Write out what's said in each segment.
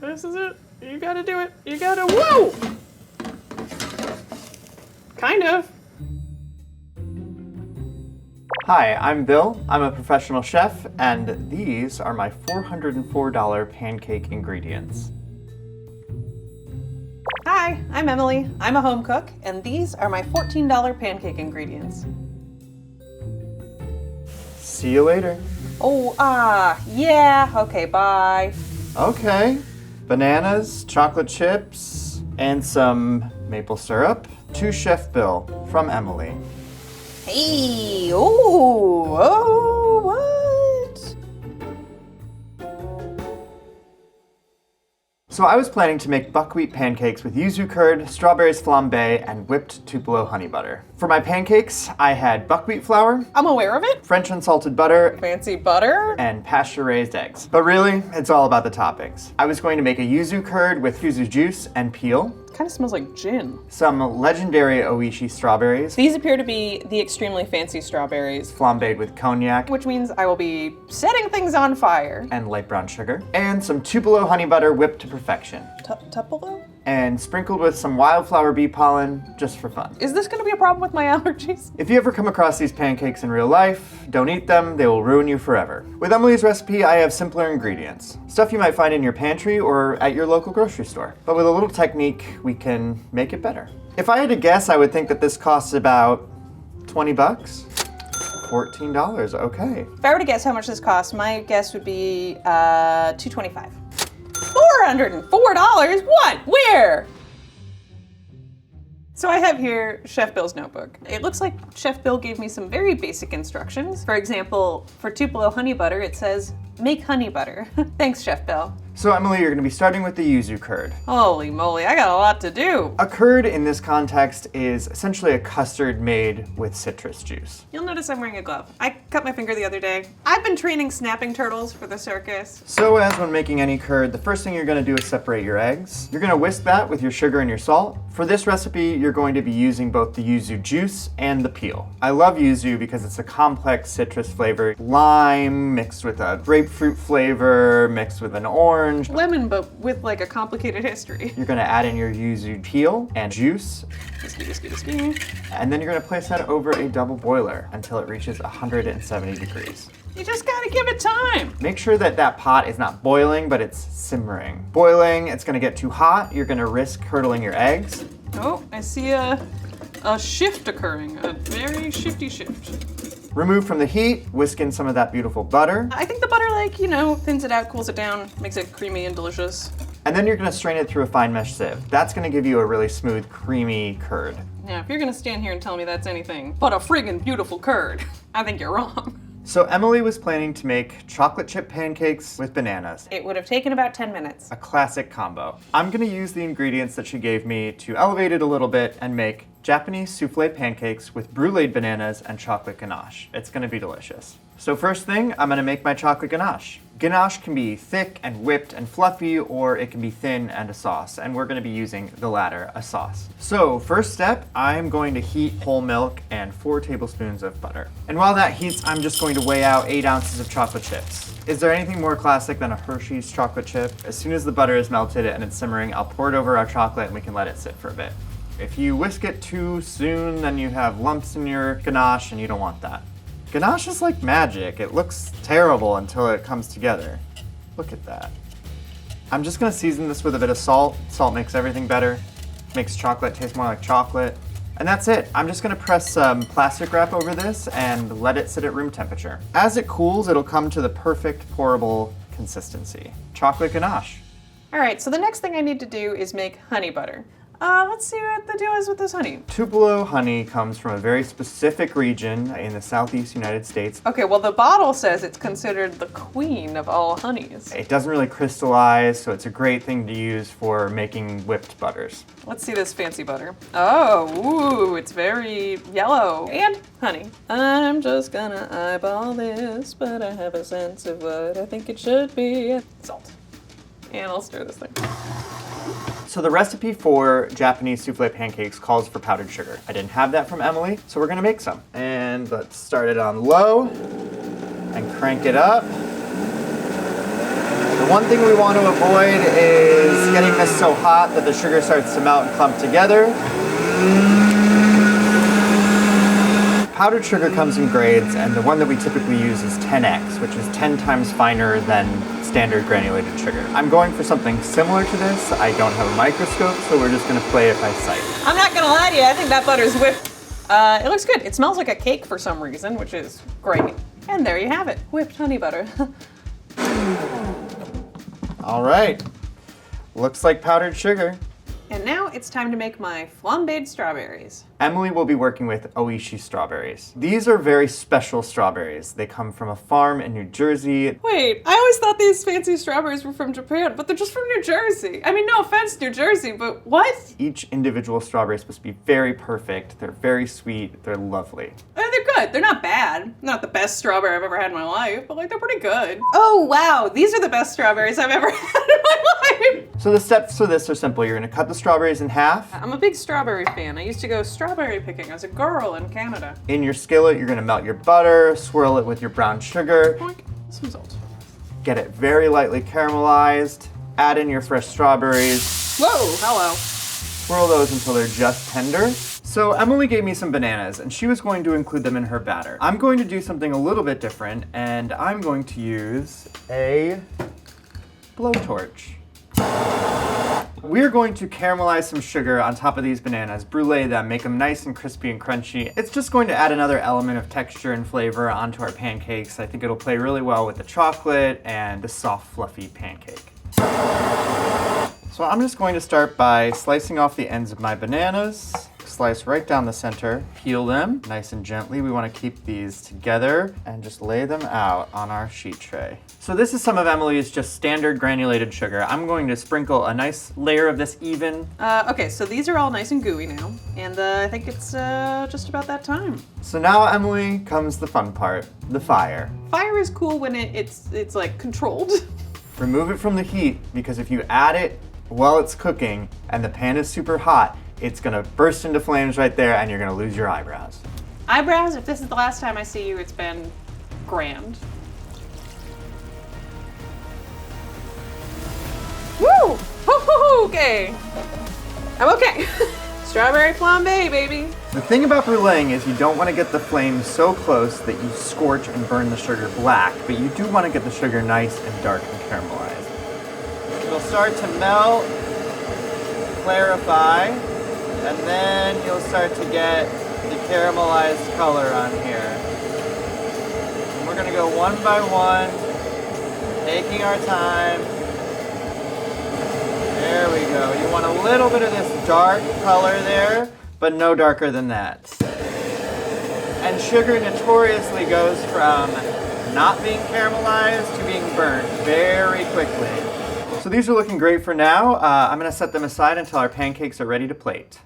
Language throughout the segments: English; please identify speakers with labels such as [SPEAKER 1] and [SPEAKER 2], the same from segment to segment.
[SPEAKER 1] This is it. You gotta do it. You gotta, whoa! Kind of.
[SPEAKER 2] Hi, I'm Bill. I'm a professional chef, and these are my $404 pancake ingredients.
[SPEAKER 1] Hi, I'm Emily. I'm a home cook, and these are my $14 pancake ingredients.
[SPEAKER 2] See you later.
[SPEAKER 1] Oh, yeah, okay, bye.
[SPEAKER 2] Okay. Bananas, chocolate chips, and some maple syrup. To Chef Bill from Emily.
[SPEAKER 1] Hey, oh, what?
[SPEAKER 2] So I was planning to make buckwheat pancakes with yuzu curd, strawberries flambé, and whipped Tupelo honey butter. For my pancakes, I had buckwheat flour,
[SPEAKER 1] I'm aware of it.
[SPEAKER 2] French unsalted butter,
[SPEAKER 1] Fancy butter.
[SPEAKER 2] and pasture-raised eggs. But really, it's all about the toppings. I was going to make a yuzu curd with yuzu juice and peel,
[SPEAKER 1] Kind of smells like gin.
[SPEAKER 2] some legendary Oishi strawberries,
[SPEAKER 1] These appear to be the extremely fancy strawberries,
[SPEAKER 2] flambéed with cognac,
[SPEAKER 1] which means I will be setting things on fire.
[SPEAKER 2] and light brown sugar, and some Tupelo honey butter whipped to perfection,
[SPEAKER 1] Tupelo?
[SPEAKER 2] and sprinkled with some wildflower bee pollen just for fun.
[SPEAKER 1] Is this gonna be a problem with my allergies?
[SPEAKER 2] If you ever come across these pancakes in real life, don't eat them, they will ruin you forever. With Emily's recipe, I have simpler ingredients. Stuff you might find in your pantry or at your local grocery store. But with a little technique, we can make it better. If I had to guess, I would think that this costs about 20 bucks. $14, okay.
[SPEAKER 1] If I were to guess how much this costs, my guess would be $225. $404? What? Where? So I have here Chef Bill's notebook. It looks like Chef Bill gave me some very basic instructions. For example, for Tupelo honey butter, it says, make honey butter. Thanks, Chef Bill.
[SPEAKER 2] So Emily, you're gonna be starting with the yuzu curd.
[SPEAKER 1] Holy moly, I got a lot to do.
[SPEAKER 2] A curd in this context is essentially a custard made with citrus juice.
[SPEAKER 1] You'll notice I'm wearing a glove. I cut my finger the other day. I've been training snapping turtles for the circus.
[SPEAKER 2] So as when making any curd, the first thing you're gonna do is separate your eggs. You're gonna whisk that with your sugar and your salt. For this recipe, you're going to be using both the yuzu juice and the peel. I love yuzu because it's a complex citrus flavor. Lime mixed with a grapefruit flavor, mixed with an orange.
[SPEAKER 1] Lemon, but with like a complicated history.
[SPEAKER 2] You're gonna add in your yuzu peel and juice,
[SPEAKER 1] Whiskey.
[SPEAKER 2] and then you're gonna place that over a double boiler until it reaches 170 degrees.
[SPEAKER 1] You just gotta give it time.
[SPEAKER 2] Make sure that that pot is not boiling, but it's simmering. Boiling, it's gonna get too hot. You're gonna risk curdling your eggs.
[SPEAKER 1] Oh, I see a shift occurring, a very shifty shift.
[SPEAKER 2] Remove from the heat, whisk in some of that beautiful butter,
[SPEAKER 1] I think the butter, like, you know, thins it out, cools it down, makes it creamy and delicious.
[SPEAKER 2] and then you're gonna strain it through a fine mesh sieve. That's gonna give you a really smooth, creamy curd.
[SPEAKER 1] Now, if you're gonna stand here and tell me that's anything but a friggin' beautiful curd, I think you're wrong.
[SPEAKER 2] So Emily was planning to make chocolate chip pancakes with bananas.
[SPEAKER 1] It would have taken about 10 minutes.
[SPEAKER 2] A classic combo. I'm gonna use the ingredients that she gave me to elevate it a little bit and make Japanese souffle pancakes with bruleed bananas and chocolate ganache. It's gonna be delicious. So first thing, I'm gonna make my chocolate ganache. Ganache can be thick and whipped and fluffy, or it can be thin and a sauce, and we're gonna be using the latter, a sauce. So first step, I'm going to heat whole milk and 4 tablespoons of butter. And while that heats, I'm just going to weigh out 8 ounces of chocolate chips. Is there anything more classic than a Hershey's chocolate chip? As soon as the butter is melted and it's simmering, I'll pour it over our chocolate and we can let it sit for a bit. If you whisk it too soon, then you have lumps in your ganache and you don't want that. Ganache is like magic. It looks terrible until it comes together. Look at that. I'm just gonna season this with a bit of salt. Salt makes everything better. Makes chocolate taste more like chocolate. And that's it. I'm just gonna press some plastic wrap over this and let it sit at room temperature. As it cools, it'll come to the perfect pourable consistency. Chocolate ganache.
[SPEAKER 1] All right, so the next thing I need to do is make honey butter. Let's see what the deal is with this honey.
[SPEAKER 2] Tupelo honey comes from a very specific region in the southeast United States.
[SPEAKER 1] Okay, well the bottle says it's considered the queen of all honeys.
[SPEAKER 2] It doesn't really crystallize, so it's a great thing to use for making whipped butters.
[SPEAKER 1] Let's see this fancy butter. Oh, ooh, it's very yellow. And honey. I'm just gonna eyeball this, but I have a sense of what I think it should be. Salt. And I'll stir this thing.
[SPEAKER 2] So the recipe for Japanese souffle pancakes calls for powdered sugar. I didn't have that from Emily, so we're gonna make some. And let's start it on low and crank it up. One thing we want to avoid is getting this so hot that the sugar starts to melt and clump together. Powdered sugar comes in grades, and the one that we typically use is 10X, which is 10 times finer than standard granulated sugar. I'm going for something similar to this. I don't have a microscope, so we're just gonna play it by sight.
[SPEAKER 1] I'm not gonna lie to you, I think that butter's whipped. It looks good. It smells like a cake for some reason, which is great. And there you have it, whipped honey butter.
[SPEAKER 2] All right, looks like powdered sugar.
[SPEAKER 1] And now it's time to make my flambéed strawberries.
[SPEAKER 2] Emily will be working with Oishi strawberries. These are very special strawberries. They come from a farm in New Jersey.
[SPEAKER 1] Wait, I always thought these fancy strawberries were from Japan, but they're just from New Jersey. I mean, no offense, New Jersey, but what?
[SPEAKER 2] Each individual strawberry is supposed to be very perfect. They're very sweet. They're lovely.
[SPEAKER 1] They're good. They're not bad. Not the best strawberry I've ever had in my life, but like they're pretty good. Oh wow, these are the best strawberries I've ever had in my life.
[SPEAKER 2] So the steps for this are simple. You're gonna cut the strawberries in half.
[SPEAKER 1] I'm a big strawberry fan. I used to go strawberry picking as a girl in Canada.
[SPEAKER 2] In your skillet, you're gonna melt your butter, swirl it with your brown sugar,
[SPEAKER 1] Some salt.
[SPEAKER 2] get it very lightly caramelized, add in your fresh strawberries,
[SPEAKER 1] Whoa, hello.
[SPEAKER 2] swirl those until they're just tender. So Emily gave me some bananas and she was going to include them in her batter. I'm going to do something a little bit different and I'm going to use a blowtorch. We're going to caramelize some sugar on top of these bananas, brulee them, make them nice and crispy and crunchy. It's just going to add another element of texture and flavor onto our pancakes. I think it'll play really well with the chocolate and the soft, fluffy pancake. So I'm just going to start by slicing off the ends of my bananas. Slice right down the center, peel them nice and gently. We want to keep these together and just lay them out on our sheet tray. So this is some of Emily's just standard granulated sugar. I'm going to sprinkle a nice layer of this even.
[SPEAKER 1] Okay, so these are all nice and gooey now, and I think it's just about that time.
[SPEAKER 2] So now, Emily, comes the fun part, the fire.
[SPEAKER 1] Fire is cool when it's like controlled.
[SPEAKER 2] Remove it from the heat because if you add it while it's cooking and the pan is super hot, it's gonna burst into flames right there and you're gonna lose your eyebrows.
[SPEAKER 1] Eyebrows, if this is the last time I see you, it's been grand. Woo! Hoo-hoo-hoo! Okay. I'm okay. Strawberry flambe, baby.
[SPEAKER 2] The thing about bruleeing is you don't want to get the flame so close that you scorch and burn the sugar black, but you do want to get the sugar nice and dark and caramelized. It'll start to melt, clarify, and then you'll start to get the caramelized color on here. And we're gonna go one by one, taking our time. There we go. You want a little bit of this dark color there, but no darker than that. And sugar notoriously goes from not being caramelized to being burnt very quickly. So these are looking great for now. I'm gonna set them aside until our pancakes are ready to plate.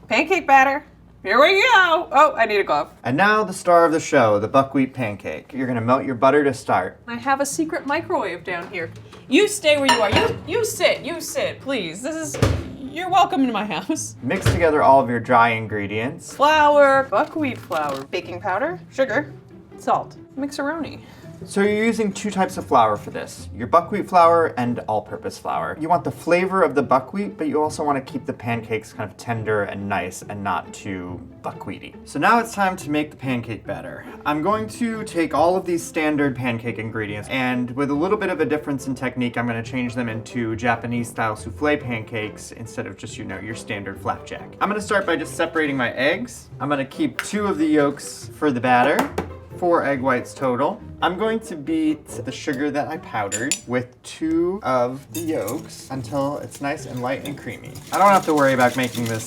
[SPEAKER 1] Pancake batter. Here we go. Oh, I need a glove.
[SPEAKER 2] And now the star of the show, the buckwheat pancake. You're gonna melt your butter to start.
[SPEAKER 1] I have a secret microwave down here. You stay where you are. You sit, please. You're welcome to my house.
[SPEAKER 2] Mix together all of your dry ingredients.
[SPEAKER 1] Flour, buckwheat flour, baking powder, sugar, salt, mixeroni.
[SPEAKER 2] So you're using two types of flour for this, your buckwheat flour and all-purpose flour. You want the flavor of the buckwheat, but you also want to keep the pancakes kind of tender and nice and not too buckwheaty. So now it's time to make the pancake batter. I'm going to take all of these standard pancake ingredients and with a little bit of a difference in technique, I'm going to change them into Japanese-style souffle pancakes instead of just, your standard flapjack. I'm going to start by just separating my eggs. I'm going to keep 2 of the yolks for the batter. 4 egg whites total. I'm going to beat the sugar that I powdered with 2 of the yolks until it's nice and light and creamy. I don't have to worry about making this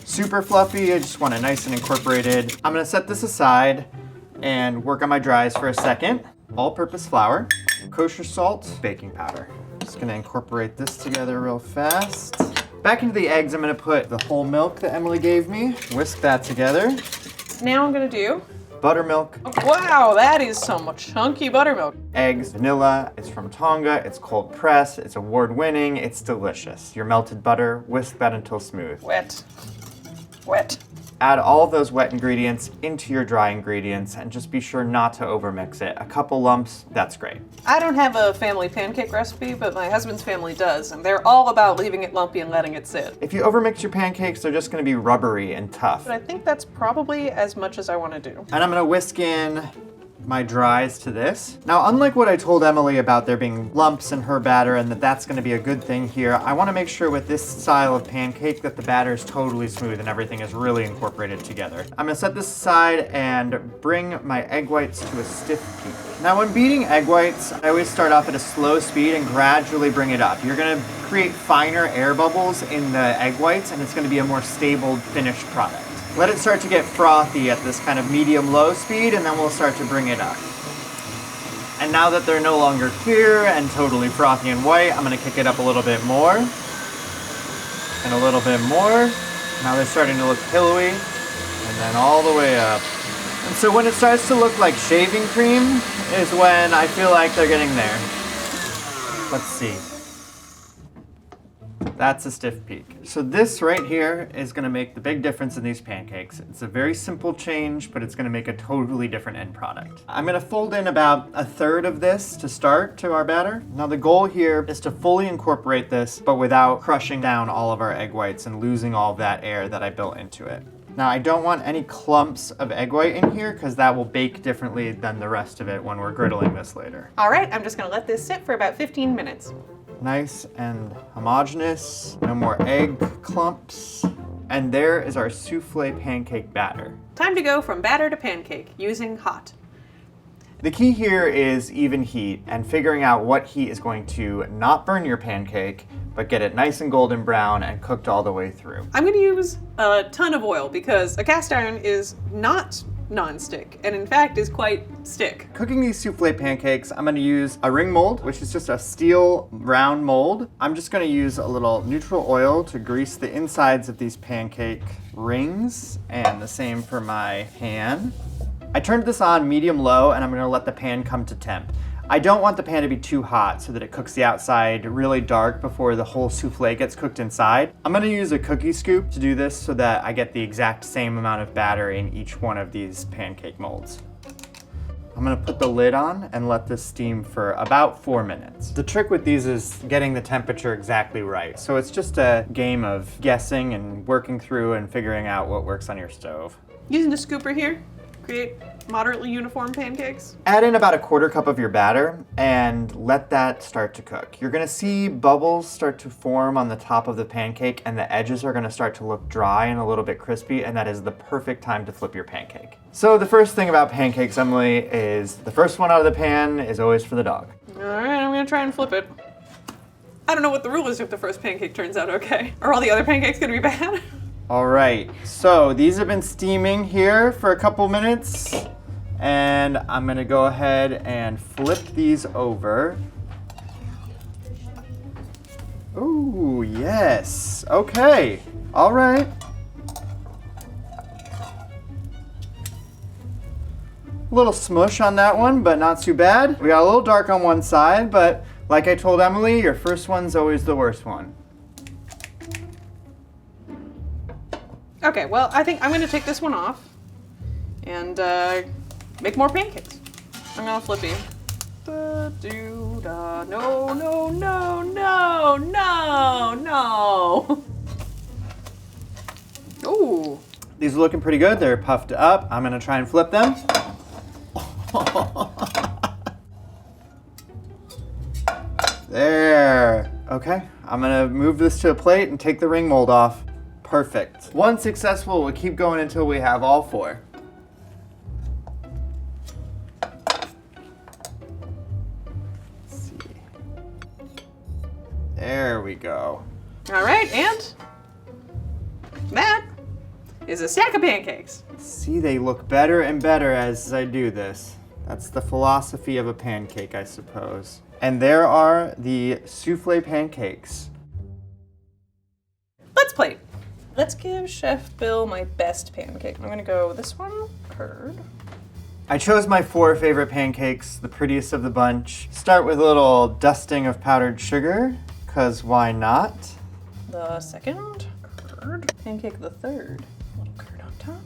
[SPEAKER 2] super fluffy. I just want it nice and incorporated. I'm gonna set this aside and work on my dries for a second. All-purpose flour, kosher salt, baking powder. Just gonna incorporate this together real fast. Back into the eggs, I'm gonna put the whole milk that Emily gave me. Whisk that together.
[SPEAKER 1] Now I'm gonna do
[SPEAKER 2] buttermilk.
[SPEAKER 1] Wow, that is some chunky buttermilk.
[SPEAKER 2] Eggs, vanilla, it's from Tonga, it's cold pressed, it's award winning, it's delicious. Your melted butter, whisk that until smooth.
[SPEAKER 1] Wet. Wet.
[SPEAKER 2] Add all of those wet ingredients into your dry ingredients and just be sure not to overmix it. A couple lumps, that's great.
[SPEAKER 1] I don't have a family pancake recipe, but my husband's family does, and they're all about leaving it lumpy and letting it sit.
[SPEAKER 2] If you overmix your pancakes, they're just gonna be rubbery and tough.
[SPEAKER 1] But I think that's probably as much as I want to do.
[SPEAKER 2] And I'm gonna whisk in my dries to this. Now, unlike what I told Emily about there being lumps in her batter and that's gonna be a good thing here, I wanna make sure with this style of pancake that the batter is totally smooth and everything is really incorporated together. I'm gonna set this aside and bring my egg whites to a stiff peak. Now, when beating egg whites, I always start off at a slow speed and gradually bring it up. You're gonna create finer air bubbles in the egg whites and it's gonna be a more stable finished product. Let it start to get frothy at this kind of medium-low speed, and then we'll start to bring it up. And now that they're no longer clear and totally frothy and white, I'm gonna kick it up a little bit more. And a little bit more. Now they're starting to look pillowy, and then all the way up. And so when it starts to look like shaving cream is when I feel like they're getting there. Let's see. That's a stiff peak. So this right here is gonna make the big difference in these pancakes. It's a very simple change, but it's gonna make a totally different end product. I'm gonna fold in about a third of this to start to our batter. Now the goal here is to fully incorporate this, but without crushing down all of our egg whites and losing all of that air that I built into it. Now I don't want any clumps of egg white in here because that will bake differently than the rest of it when we're griddling this later.
[SPEAKER 1] All right, I'm just gonna let this sit for about 15 minutes.
[SPEAKER 2] Nice and homogeneous, no more egg clumps. And there is our souffle pancake batter.
[SPEAKER 1] Time to go from batter to pancake using hot.
[SPEAKER 2] The key here is even heat and figuring out what heat is going to not burn your pancake, but get it nice and golden brown and cooked all the way through.
[SPEAKER 1] I'm gonna use a ton of oil because a cast iron is not non-stick, and in fact is quite stick.
[SPEAKER 2] Cooking these souffle pancakes, I'm gonna use a ring mold, which is just a steel round mold. I'm just gonna use a little neutral oil to grease the insides of these pancake rings, and the same for my pan. I turned this on medium-low, and I'm gonna let the pan come to temp. I don't want the pan to be too hot so that it cooks the outside really dark before the whole souffle gets cooked inside. I'm gonna use a cookie scoop to do this so that I get the exact same amount of batter in each one of these pancake molds. I'm gonna put the lid on and let this steam for about 4 minutes. The trick with these is getting the temperature exactly right. So it's just a game of guessing and working through and figuring out what works on your stove.
[SPEAKER 1] Using a scooper here, create moderately uniform pancakes.
[SPEAKER 2] Add in about a 1/4 cup of your batter and let that start to cook. You're gonna see bubbles start to form on the top of the pancake and the edges are gonna start to look dry and a little bit crispy, and that is the perfect time to flip your pancake. So the first thing about pancakes, Emily, is the first one out of the pan is always for the dog.
[SPEAKER 1] All right, I'm gonna try and flip it. I don't know what the rule is if the first pancake turns out okay. Are all the other pancakes gonna be bad?
[SPEAKER 2] All right, so these have been steaming here for a couple minutes, and I'm gonna go ahead and flip these over. Ooh, yes, okay, all right. A little smush on that one, but not too bad. We got a little dark on one side, but like I told Emily, your first one's always the worst one.
[SPEAKER 1] Okay, well, I think I'm gonna take this one off and make more pancakes. I'm gonna flip you. Da-doo-da. No, no, no, no, no, no. Ooh.
[SPEAKER 2] These are looking pretty good. They're puffed up. I'm gonna try and flip them. There. Okay, I'm gonna move this to a plate and take the ring mold off. Perfect. One successful, we'll keep going until we have all 4. Let's see. There we go.
[SPEAKER 1] All right, and that is a stack of pancakes.
[SPEAKER 2] See, they look better and better as I do this. That's the philosophy of a pancake, I suppose. And there are the souffle pancakes.
[SPEAKER 1] Let's plate. Let's give Chef Bill my best pancake. I'm gonna go with this one, curd.
[SPEAKER 2] I chose my 4 favorite pancakes, the prettiest of the bunch. Start with a little dusting of powdered sugar, cause why not?
[SPEAKER 1] The second, curd. Pancake the third, a little curd on top.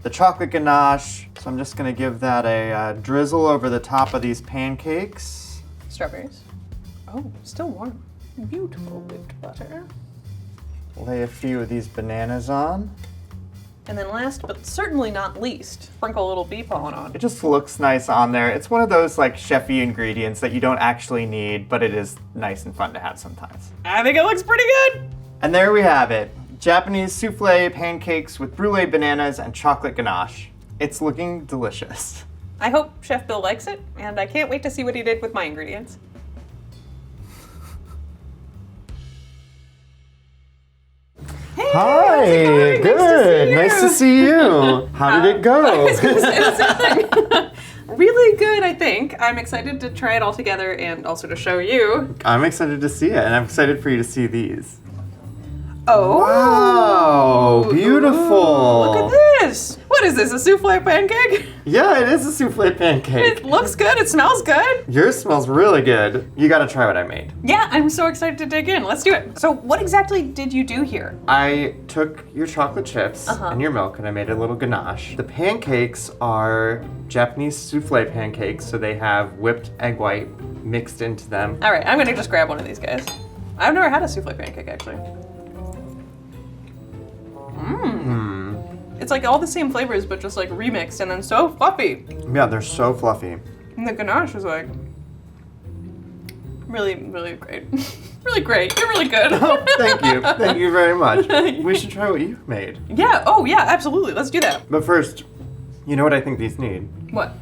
[SPEAKER 2] the chocolate ganache. So I'm just gonna give that a drizzle over the top of these pancakes.
[SPEAKER 1] Strawberries. Oh, still warm. Beautiful whipped butter.
[SPEAKER 2] Lay a few of these bananas on.
[SPEAKER 1] And then last, but certainly not least, sprinkle a little bee pollen on.
[SPEAKER 2] It just looks nice on there. It's one of those like chefy ingredients that you don't actually need, but it is nice and fun to have sometimes.
[SPEAKER 1] I think it looks pretty good.
[SPEAKER 2] And there we have it. Japanese souffle pancakes with brulee bananas and chocolate ganache. It's looking delicious.
[SPEAKER 1] I hope Chef Bill likes it, and I can't wait to see what he did with my ingredients. Hey,
[SPEAKER 2] Hi,
[SPEAKER 1] how's it going?
[SPEAKER 2] good. Nice to see you. How did it go?
[SPEAKER 1] I was gonna say the same thing. Really good, I think. I'm excited to try it all together and also to show you.
[SPEAKER 2] I'm excited to see it, and I'm excited for you to see these.
[SPEAKER 1] Oh.
[SPEAKER 2] Wow, beautiful.
[SPEAKER 1] Ooh, look at this. What is this, a souffle pancake?
[SPEAKER 2] Yeah, it is a souffle pancake.
[SPEAKER 1] It looks good, it smells good.
[SPEAKER 2] Yours smells really good. You gotta try what I made.
[SPEAKER 1] Yeah, I'm so excited to dig in. Let's do it. So what exactly did you do here?
[SPEAKER 2] I took your chocolate chips and your milk and I made a little ganache. The pancakes are Japanese souffle pancakes, so they have whipped egg white mixed into them.
[SPEAKER 1] All right, I'm gonna just grab one of these guys. I've never had a souffle pancake, actually. It's like all the same flavors, but just like remixed and then so fluffy.
[SPEAKER 2] Yeah, they're so fluffy.
[SPEAKER 1] And the ganache is like really, really great. Really great. You're really good.
[SPEAKER 2] Oh, thank you. Thank you very much. We should try what you made.
[SPEAKER 1] Yeah, oh yeah, absolutely. Let's do that.
[SPEAKER 2] But first, you know what I think these need?
[SPEAKER 1] What?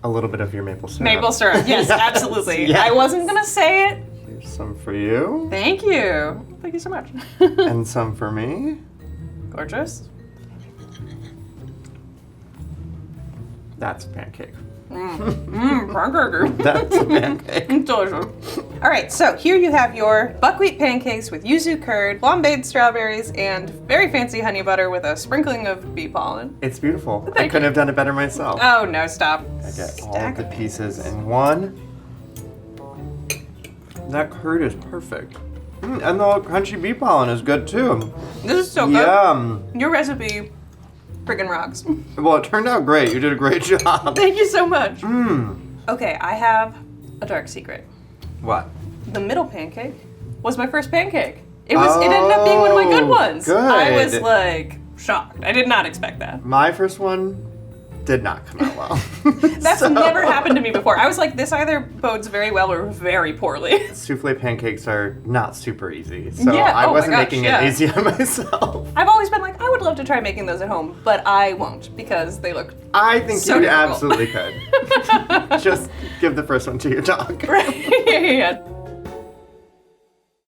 [SPEAKER 2] A little bit of your maple syrup.
[SPEAKER 1] Maple syrup. Yes,
[SPEAKER 2] Yes,
[SPEAKER 1] absolutely.
[SPEAKER 2] yes.
[SPEAKER 1] I wasn't gonna say it.
[SPEAKER 2] Here's some for you.
[SPEAKER 1] Thank you. Thank you so much.
[SPEAKER 2] And some for me.
[SPEAKER 1] Gorgeous.
[SPEAKER 2] That's a pancake.
[SPEAKER 1] Pancake.
[SPEAKER 2] That's a pancake.
[SPEAKER 1] Delicious. All right, so here you have your buckwheat pancakes with yuzu curd, flambéed strawberries, and very fancy honey butter with a sprinkling of bee pollen.
[SPEAKER 2] It's beautiful. I
[SPEAKER 1] Thank
[SPEAKER 2] couldn't
[SPEAKER 1] you.
[SPEAKER 2] have done it better myself.
[SPEAKER 1] Oh no, stop.
[SPEAKER 2] I get all
[SPEAKER 1] Stack
[SPEAKER 2] of the
[SPEAKER 1] of
[SPEAKER 2] pieces in one. That curd is perfect. And the crunchy bee pollen is good too.
[SPEAKER 1] This is so good.
[SPEAKER 2] Yum.
[SPEAKER 1] Your recipe friggin' rocks.
[SPEAKER 2] Well, it turned out great. You did a great job.
[SPEAKER 1] Thank you so much.
[SPEAKER 2] Mmm.
[SPEAKER 1] Okay, I have a dark secret.
[SPEAKER 2] What?
[SPEAKER 1] The middle pancake was my first pancake. It ended up being one of my good ones.
[SPEAKER 2] Good.
[SPEAKER 1] I was like shocked. I did not expect that.
[SPEAKER 2] My first one did not come out well.
[SPEAKER 1] That's never happened to me before. I was like, this either bodes very well or very poorly.
[SPEAKER 2] Souffle pancakes are not super easy, so
[SPEAKER 1] Yeah,
[SPEAKER 2] I
[SPEAKER 1] oh my
[SPEAKER 2] wasn't
[SPEAKER 1] gosh,
[SPEAKER 2] making
[SPEAKER 1] yeah.
[SPEAKER 2] it easy on myself.
[SPEAKER 1] I've always been like, I would love to try making those at home, but I won't because they look
[SPEAKER 2] I think
[SPEAKER 1] so
[SPEAKER 2] you
[SPEAKER 1] difficult.
[SPEAKER 2] absolutely could. Just give the first one to your dog.
[SPEAKER 1] right. Yeah.